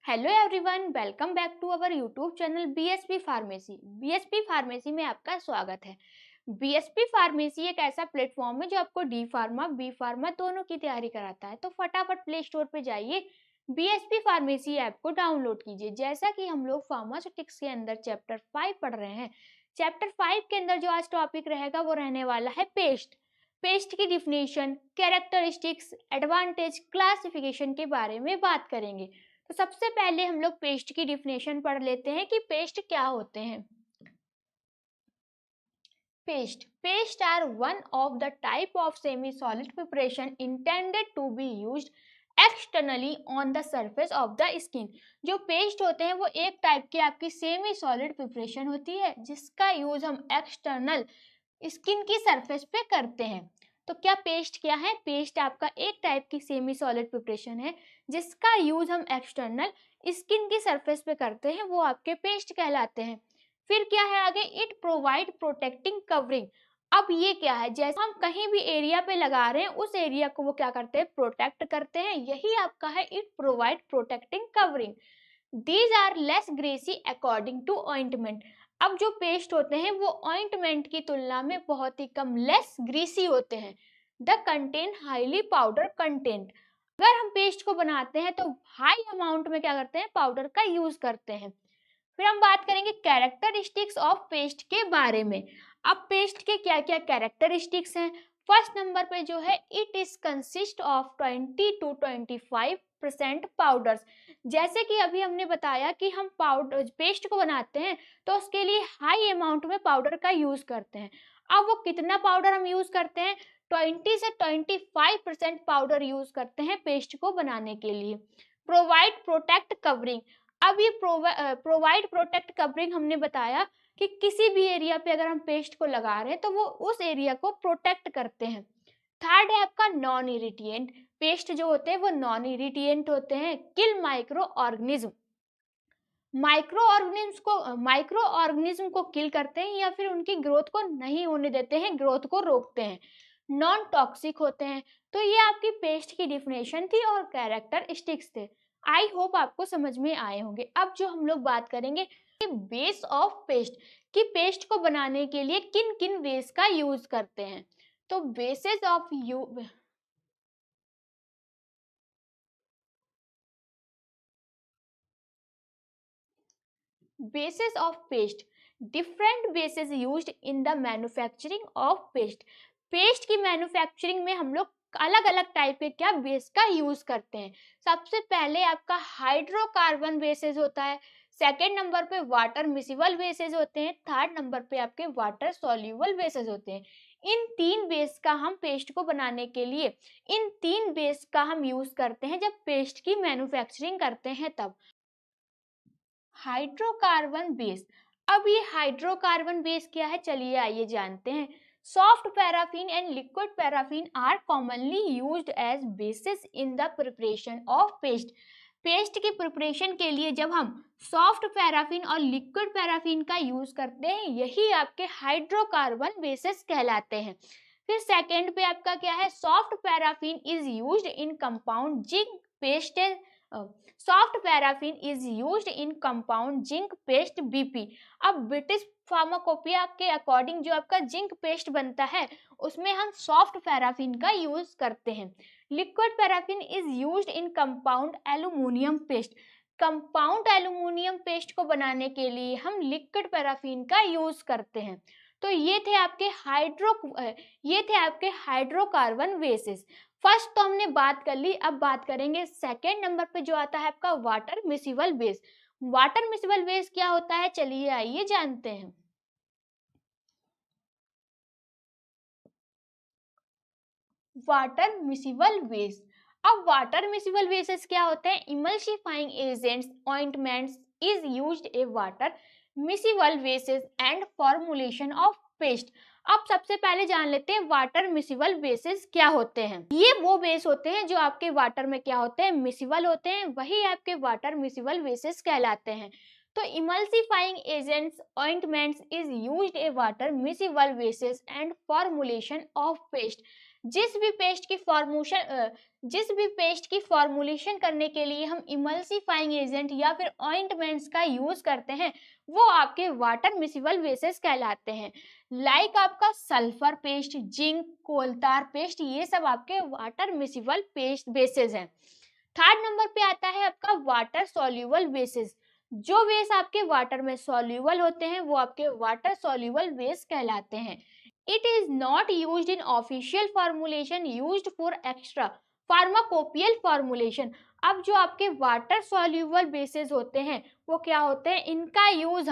Hello everyone, welcome back to our YouTube channel BSP pharmacy. BSP pharmacy में आपका स्वागत है। बीएसपी फार्मेसी एक ऐसा प्लेटफॉर्म है जो आपको डी फार्मा बी फार्मा दोनों की तैयारी कराता है। तो फटाफट प्ले स्टोर पे जाइए, बीएसपी फार्मेसी ऐप को डाउनलोड कीजिए। जैसा कि हम लोग फार्मास्यूटिक्स के अंदर चैप्टर 5 पढ़ रहे हैं, चैप्टर 5 के अंदर जो आज टॉपिक रहेगा वो रहने वाला है पेस्ट। पेस्ट की डिफिनेशन, कैरेक्टरिस्टिक्स, एडवांटेज, क्लासिफिकेशन के बारे में बात करेंगे। तो सबसे पहले हम लोग पेस्ट की डिफिनेशन पढ़ लेते हैं कि पेस्ट क्या होते हैं। Paste are one of the type of semi solid preparation intended to be used externally on the surface of the skin. जो पेस्ट होते हैं वो एक टाइप की आपकी सेमी सॉलिड प्रिपरेशन होती है जिसका यूज हम एक्सटर्नल स्किन की सरफेस पे करते हैं। तो क्या है? पेस्ट आपका एक टाइप की सेमी सॉलिड प्रिपरेशन है जिसका यूज हम एक्सटर्नल स्किन की सरफेस पे करते हैं, वो आपके पेस्ट कहलाते हैं। फिर क्या है आगे? It provide protecting covering. अब ये क्या है? जैसे हम कहीं भी एरिया पे लगा रहे हैं उस एरिया को वो क्या करते हैं? प्रोटेक्ट करते हैं। यही आपका है it provide protecting covering. These are less greasy according to ointment. अब जो पेस्ट होते हैं वो ऑइंटमेंट की तुलना में बहुत ही कम लेस ग्रीसी होते हैं। The contain highly powder content. अगर हम पेस्ट को बनाते हैं तो हाई अमाउंट में क्या करते हैं? पाउडर का यूज करते हैं। फिर हम बात करेंगे कैरेक्टरिस्टिक्स ऑफ पेस्ट के बारे में। अब पेस्ट के क्या क्या कैरेक्टरिस्टिक्स हैं? फर्स्ट नंबर पे जो है it is consist of 20 to 25% powders. जैसे कि अभी हमने बताया कि हम पाउडर पेस्ट को बनाते हैं तो उसके लिए हाई अमाउंट में पाउडर का यूज करते हैं। अब वो कितना पाउडर हम यूज करते हैं? 20 से 25% पाउडर यूज करते हैं पेस्ट को बनाने के लिए। Provide protect covering. अब ये प्रोवाइड प्रोटेक्ट कवरिंग हमने बताया कि किसी भी एरिया पे अगर हम पेस्ट को लगा रहे हैं तो वो उस एरिया को प्रोटेक्ट करते हैं। थर्ड है आपका नॉन इरिटेंट। पेस्ट जो होते हैं वो नॉन इरिटेंट होते हैं। किल माइक्रो ऑर्गेनिज्म। माइक्रो ऑर्गेनिज्म को किल करते हैं या फिर उनकी ग्रोथ को नहीं होने देते हैं, ग्रोथ को रोकते हैं। नॉन टॉक्सिक होते हैं। तो ये आपकी पेस्ट की डिफिनेशन थी और कैरेक्टरिस्टिक्स थे। आई होप आपको समझ में आए होंगे। अब जो हम लोग बात करेंगे बेस ऑफ पेस्ट, कि पेस्ट को बनाने के लिए किन किन बेस का यूज करते हैं। तो basis of bases of paste, different bases used in the manufacturing of paste। Paste की मैन्युफैक्चरिंग में हम लोग अलग अलग टाइप के क्या बेस का यूज करते हैं। सबसे पहले आपका हाइड्रोकार्बन बेसिस होता है। सेकेंड नंबर पे वाटर मिसिबल बेसिस होते हैं। थर्ड नंबर पे आपके वाटर सॉल्यूबल बेसिस होते हैं। इन तीन बेस का हम पेस्ट को बनाने के लिए इन तीन बेस का हम यूज करते हैं जब पेस्ट की मैन्युफैक्चरिंग करते हैं तब। Hydrocarbon base. अब ये हाइड्रोकार्बन बेस क्या है? चलिए आइए जानते हैं। Soft paraffin and liquid paraffin are commonly used as basis in the preparation of paste. Paste की प्रिपरेशन के लिए जब हम सॉफ्ट पैराफिन और लिक्विड पैराफिन का यूज करते हैं यही आपके हाइड्रोकार्बन बेसिस कहलाते हैं। फिर सेकेंड पे आपका क्या है? Soft paraffin is used in compound zinc paste. Soft paraffin is used in compound zinc paste BP. अब ब्रिटिश फार्माकोपिया के अकॉर्डिंग जो आपका जिंक पेस्ट बनता है उसमें हम सॉफ्ट पैराफिन का यूज करते हैं। Liquid paraffin is used in compound aluminium paste. Compound aluminium paste को बनाने के लिए हम लिक्विड पैराफिन का यूज करते हैं। तो ये थे आपके हाइड्रोकार्बन बेसिस। फर्स्ट तो हमने बात कर ली। अब बात करेंगे सेकेंड नंबर पे जो आता है आपका water miscible base. Water miscible base क्या होता है? चलिए आइए जानते हैं। Water miscible base. अब वाटर मिसिबल बेसिस क्या होते हैं? Emulsifying agents ointments is used A water miscible basis and formulation of paste. अब सबसे पहले जान लेते हैं वाटर मिसिबल बेसिस क्या होते हैं। ये वो बेस होते हैं जो आपके वाटर में क्या होते हैं? मिसिबल होते हैं, वही आपके वाटर मिसिबल बेसिस कहलाते हैं। तो emulsifying agents ointments is used A water miscible basis and formulation of paste. जिस भी पेस्ट की फॉर्मुलेशन करने के लिए हम इमल्सिफाइंग एजेंट या फिर ऑइंटमेंट्स का यूज करते हैं वो आपके वाटर मिसिबल बेसिस कहलाते हैं। लाइक आपका सल्फर पेस्ट, जिंक, कोलतार पेस्ट, ये सब आपके वाटर मिसिबल पेस्ट बेसिस हैं। थर्ड नंबर पे आता है आपका वाटर सॉल्यूबल बेसिस। जो बेस आपके वाटर में सॉल्यूबल होते हैं वो आपके वाटर सॉल्यूबल बेस कहलाते हैं। It is not used in official formulation, used for extra pharmacopoeial formulation. अब जो आपके वाटर सॉल्यूबल बेसिस होते हैं वो क्या होते हैं, इनका यूज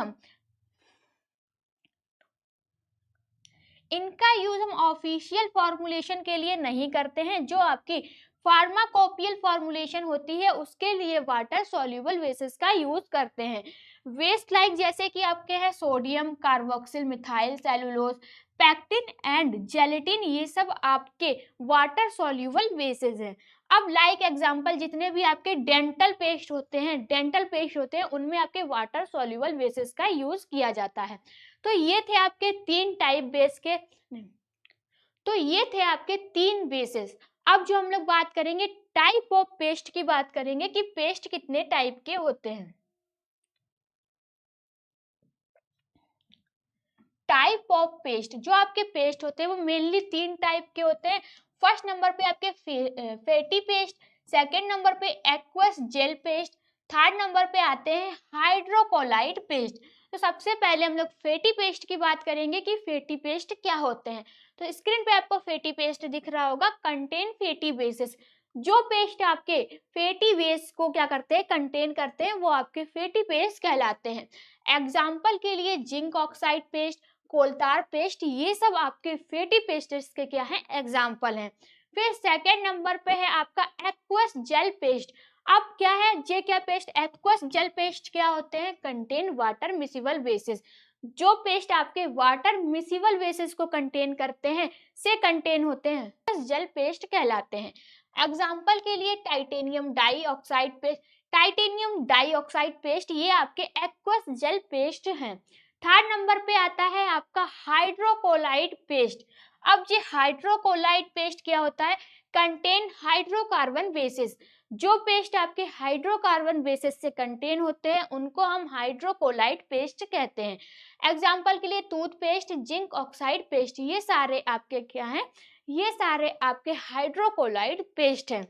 हम ऑफिशियल फॉर्मुलेशन के लिए नहीं करते हैं। जो आपकी फार्माकोपियल फॉर्मुलेशन होती है उसके लिए वाटर सॉल्यूबल बेसिस का यूज करते हैं। वेस्ट लाइक जैसे कि आपके हैं sodium carboxyl methyl cellulose, pectin and gelatin, ये सब आपके वाटर सॉल्यूबल बेसिस हैं। अब लाइक एग्जांपल जितने भी आपके डेंटल पेस्ट होते हैं उनमें आपके वाटर सॉल्यूबल बेसिस का यूज किया जाता है। तो ये थे आपके तीन बेसिस। अब जो हम लोग बात करेंगे टाइप ऑफ पेस्ट की बात करेंगे कि पेस्ट कितने टाइप के होते हैं। टाइप ऑफ पेस्ट, जो आपके पेस्ट होते हैं वो मेनली 3 टाइप के होते हैं। फर्स्ट नंबर पे आपके फैटी पेस्ट, सेकंड नंबर पे aqueous gel paste, third number पे आते हैं हाइड्रोकोलाइट पेस्ट। तो सबसे पहले हम लोग फैटी पेस्ट की बात करेंगे कि फैटी पेस्ट क्या होते हैं। तो स्क्रीन पे आपको फैटी पेस्ट दिख रहा होगा, कंटेन फैटी बेसिस। जो पेस्ट आपके फैटी बेस को क्या करते हैं, कंटेन करते हैं, वो आपके फैटी पेस्ट कहलाते हैं। एग्जाम्पल के लिए जिंक ऑक्साइड पेस्ट, कोलतार पेस्ट, ये सब आपके फैटी पेस्ट्स के क्या हैं, एग्जाम्पल हैं। फिर सेकेंड नंबर पे है आपका एक्वस जेल पेस्ट। अब क्या है जे क्या पेस्ट, एक्वस जेल पेस्ट क्या होते हैं, कंटेन वाटर मिसिबल बेसिस। जो पेस्ट आपके वाटर मिसिबल बेसिस को कंटेन करते हैं से कंटेन होते हैं जेल पेस्ट कहलाते हैं। एग्जाम्पल के लिए टाइटेनियम डाइऑक्साइड पेस्ट, ये आपके एक्वस जेल पेस्ट हैं। थर्ड नंबर पे आता है आपका हाइड्रोकोलाइड पेस्ट। अब ये हाइड्रोकोलाइड पेस्ट क्या होता है, कंटेन हाइड्रोकार्बन बेसिस। जो पेस्ट आपके हाइड्रोकार्बन बेसिस से कंटेन होते हैं उनको हम हाइड्रोकोलाइड पेस्ट कहते हैं। एग्जाम्पल के लिए टूथपेस्ट, जिंक ऑक्साइड पेस्ट, ये सारे आपके क्या हैं, ये सारे आपके हाइड्रोकोलाइड पेस्ट हैं।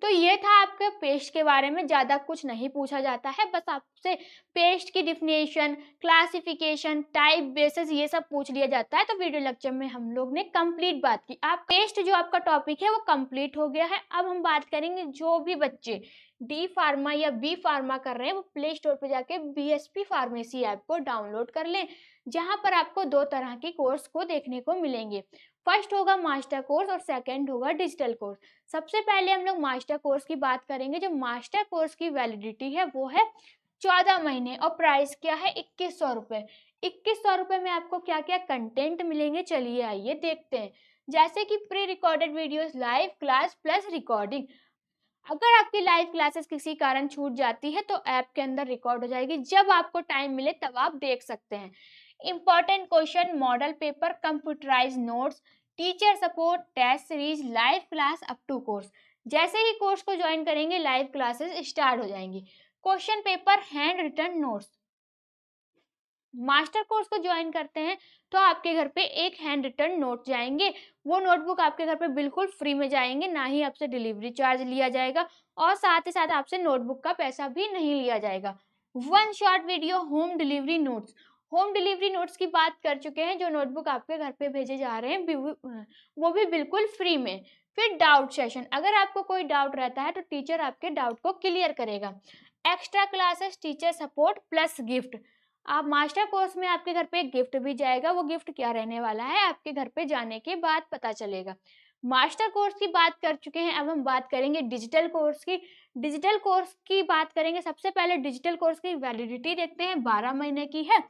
तो ये था आपके पेस्ट के बारे में, ज़्यादा कुछ नहीं पूछा जाता है, बस आपसे पेस्ट की डिफिनेशन, क्लासिफिकेशन, टाइप, बेसिस, ये सब पूछ लिया जाता है। तो वीडियो लेक्चर में हम लोग ने कंप्लीट बात की। आप पेस्ट जो आपका टॉपिक है वो कंप्लीट हो गया है। अब हम बात करेंगे जो भी बच्चे डी फार्मा या बी फार्मा कर रहे हैं वो प्ले स्टोर पर जाके BSP फार्मेसी ऐप को डाउनलोड कर लें, जहाँ पर आपको 2 तरह के कोर्स को देखने को मिलेंगे। फर्स्ट होगा मास्टर कोर्स और सेकेंड होगा डिजिटल कोर्स। सबसे पहले हम लोग मास्टर कोर्स की बात करेंगे। जो मास्टर कोर्स की वैलिडिटी है वो है 14 महीने और प्राइस क्या है, 2100 रुपये। 2100 रुपये में आपको क्या क्या कंटेंट मिलेंगे, चलिए आइए देखते हैं। जैसे कि pre recorded videos, live class plus recording. अगर आपकी लाइव क्लासेस किसी कारण छूट जाती है तो ऐप के अंदर रिकॉर्ड हो जाएगी, जब आपको टाइम मिले तब आप देख सकते हैं। Important question, model paper, computerise notes, teacher support, test series, live class up to course. जैसे ही कोर्स को ज्वाइन करेंगे लाइव क्लासेस स्टार्ट हो जाएंगी। Question paper, handwritten notes. Master course को ज्वाइन करते हैं तो आपके घर पे एक हैंड रिटन नोट जाएंगे। वो नोटबुक आपके घर पे बिल्कुल फ्री में जाएंगे, ना ही आपसे डिलीवरी चार्ज लिया जाएगा और साथ ही साथ आपसे नोटबुक का पैसा भी नहीं लिया जाएगा। 1 short video home delivery notes. Home delivery notes की बात कर चुके हैं, जो नोटबुक आपके घर पे भेजे जा रहे हैं वो भी बिल्कुल फ्री में। फिर डाउट सेशन, अगर आपको कोई डाउट रहता है तो टीचर आपके डाउट को क्लियर करेगा। Extra classes, teacher support plus gift. आप मास्टर कोर्स में आपके घर पे एक गिफ्ट भी जाएगा, वो गिफ्ट क्या रहने वाला है आपके घर पे जाने के बाद पता चलेगा। मास्टर कोर्स की बात कर चुके हैं, अब हम बात करेंगे डिजिटल कोर्स की। डिजिटल कोर्स की बात करेंगे, सबसे पहले डिजिटल कोर्स की वैलिडिटी देखते हैं, 12 महीने की है।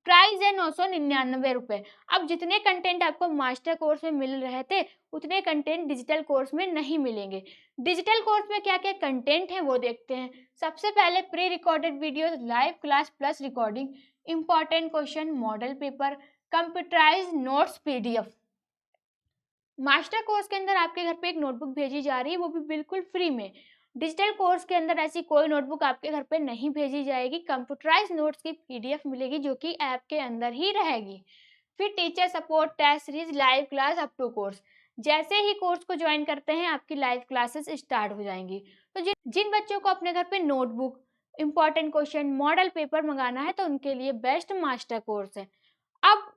प्राइस है 999 रुपये। अब जितने कंटेंट आपको मास्टर कोर्स में मिल रहे थे उतने कंटेंट डिजिटल कोर्स में नहीं मिलेंगे। डिजिटल कोर्स में क्या क्या कंटेंट है वो देखते हैं। सबसे पहले pre recorded videos, live class plus recording, important question, model paper, computerise notes PDF। Master course के अंदर आपके घर पे एक नोटबुक भेजी जा रही है, वो भी बिल्कुल फ्री में। डिजिटल कोर्स के अंदर ऐसी कोई नोटबुक आपके घर पे नहीं भेजी जाएगी। कंप्यूटराइज नोट्स की पीडीएफ मिलेगी जो कि ऐप के अंदर ही रहेगी। फिर teacher support, test series, live class up to course. जैसे ही कोर्स को ज्वाइन करते हैं आपकी लाइव क्लासेस स्टार्ट हो जाएंगी। तो जिन जिन बच्चों को अपने घर पे notebook, important question, model paper मंगाना है तो उनके लिए बेस्ट मास्टर कोर्स है। अब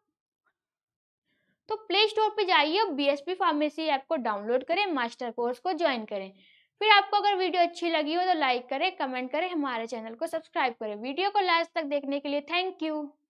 तो प्ले स्टोर पे जाइए और बीएसपी फार्मेसी ऐप को डाउनलोड करें, मास्टर कोर्स को ज्वाइन करें। फिर आपको अगर वीडियो अच्छी लगी हो तो लाइक करें, कमेंट करें, हमारे चैनल को सब्सक्राइब करें। वीडियो को लास्ट तक देखने के लिए थैंक यू।